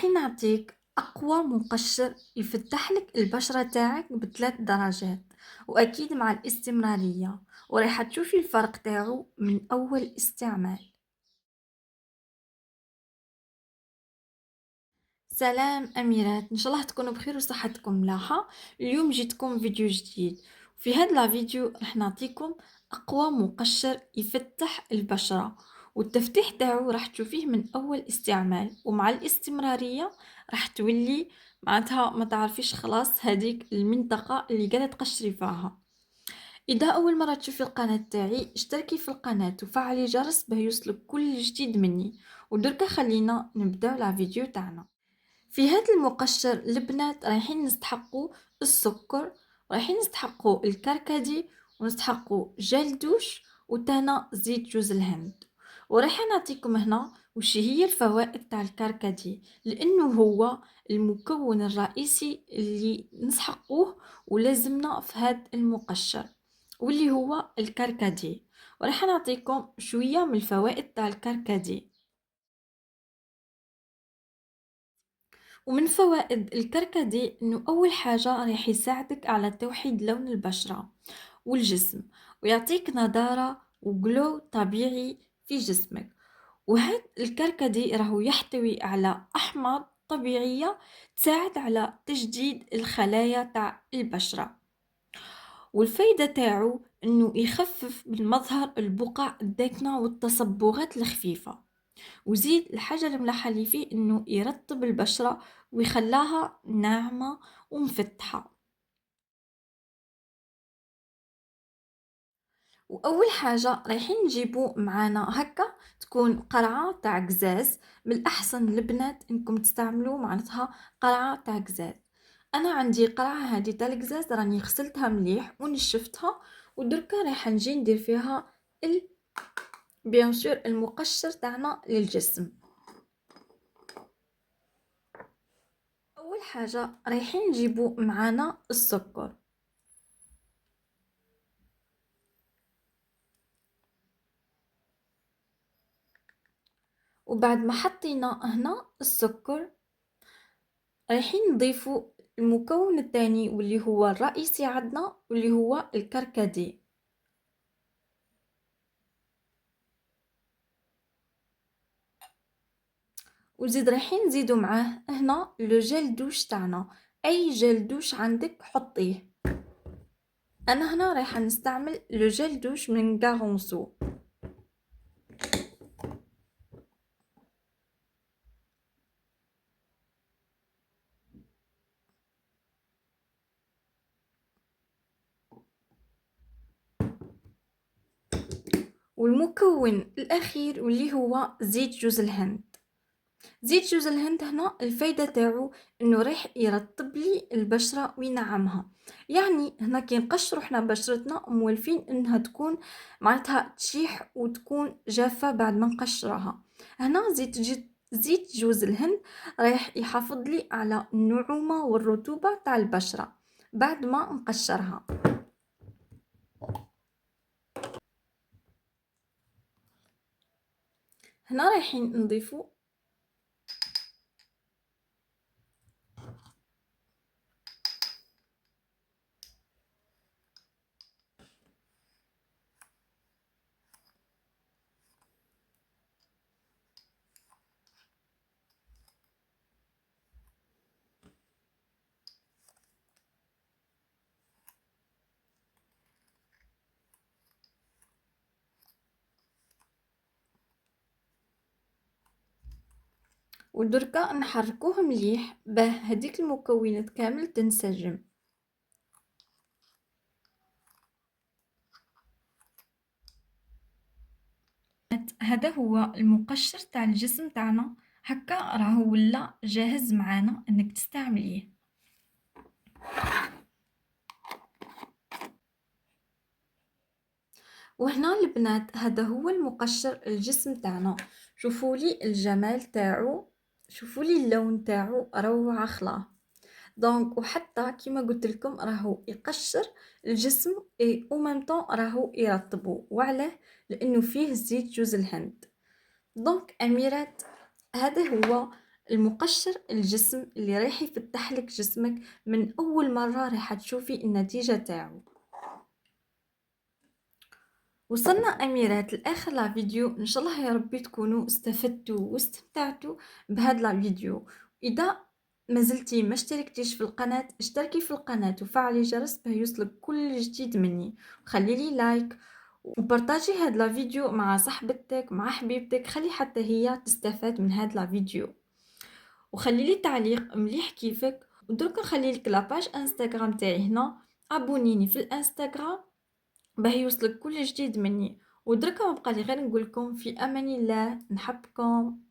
راح نعطيك أقوى مقشر يفتح لك البشرة تاعك ب3 درجات، وأكيد مع الاستمرارية، وراح تشوفي الفرق تاعو من أول استعمال. سلام أميرات، إن شاء الله تكونوا بخير وصحتكم ملاحة. اليوم جيتكم فيديو جديد. في هذا الفيديو راح نعطيكم أقوى مقشر يفتح البشرة، والتفتيح تاعو راح تشوفيه من أول استعمال، ومع الاستمرارية راح تولي معناتها ما تعرفيش خلاص هذيك المنطقة اللي قاعدة تقشري فيها. إذا أول مرة تشوفي القناة تاعي اشتركي في القناة وفعلي الجرس باه يوصلك كل جديد مني. ودركا خلينا نبداو لا فيديو تاعنا. في هذا المقشر البنات رايحين نستحقوا السكر، رايحين نستحقوا الكركدي، ونستحقوا جل دوش، وتانا زيت جوز الهند. وراح نعطيكم هنا وش هي الفوائد تاع الكركدي، لانه هو المكون الرئيسي اللي نسحقوه ولازمنا في هذا المقشر، واللي هو الكركدي. وراح نعطيكم شويه من الفوائد تاع الكركدي. ومن فوائد الكركدي انه اول حاجة راح يساعدك على توحيد لون البشرة والجسم، ويعطيك نضارة وجلو طبيعي في جسمك. وهذا الكركدي راهو يحتوي على احماض طبيعية تساعد على تجديد الخلايا تاع البشرة. والفايدة تاعو انه يخفف من مظهر البقع الداكنة والتصبغات الخفيفة. وزيد الحاجة المليحة اللي فيه انه يرطب البشرة ويخلاها ناعمة ومفتحة. واول حاجة رايحين نجيبو معانا هكا تكون قرعة تاع قزاز. من الاحسن البنات انكم تستعملوا معناتها قرعة تاع قزاز. انا عندي قرعة هذه تاع القزاز راني غسلتها مليح ونشفتها، ودركا رايحة نجي ندير فيها بيان سور المقشر تاعنا للجسم. اول حاجة رايحين نجيبو معانا السكر، وبعد ما حطينا هنا السكر رايحين نضيفو المكون الثاني واللي هو الرئيسي عندنا واللي هو الكركدي. وزيد رايحين نزيدو معاه هنا لو جيل دوش تاعنا، اي جيل دوش عندك حطيه. انا هنا رايحه نستعمل لو جيل دوش من غارونسو. والمكون الاخير واللي هو زيت جوز الهند. زيت جوز الهند هنا الفايدة تاعو انه راح يرطب لي البشرة وينعمها. يعني هنا كي نقشرو حنا بشرتنا مولفين انها تكون معناتها تشيح وتكون جافة بعد ما نقشرها. هنا زيت جوز الهند رايح يحافظ لي على النعومة والرطوبة تاع البشرة بعد ما نقشرها. هنا رايحين نضيفو ودركا نحركوه مليح باه هذيك المكونات كامل تنسجم. هذا هو المقشر تاع الجسم تاعنا، هكا راهو ولا جاهز معانا انك تستعمليه. وهنا البنات هذا هو المقشر الجسم تاعنا. شوفوا لي الجمال تاعو، شوفوا لي اللون تاعو روعه خلا. دونك وحتى كيما قلت لكم راهو يقشر الجسم اي او ميم طون راهو يرطبه. وعلاه؟ لانه فيه زيت جوز الهند. دونك اميرات هذا هو المقشر الجسم اللي رايح يفتح لك جسمك من اول مره راح تشوفي النتيجه تاعو. وصلنا اميرات لاخر لا فيديو، ان شاء الله يا ربي تكونوا استفدتوا واستمتعتوا بهذا لا فيديو. اذا ما زلتي ما اشتركتيش في القناه، اشتركي في القناه وفعلي جرس باه يوصلك كل جديد مني، وخلي لي لايك وبارطاجي هاد لا فيديو مع صاحبتك مع حبيبتك، خلي حتى هي تستفاد من هاد لا فيديو، وخلي لي تعليق مليح كيفك. ودرك نخلي لك لاباج انستغرام تاعي هنا، ابونيني في الانستغرام باه يوصلك كل جديد مني. ودرك ما بقى لي غير نقول لكم في امان الله، نحبكم.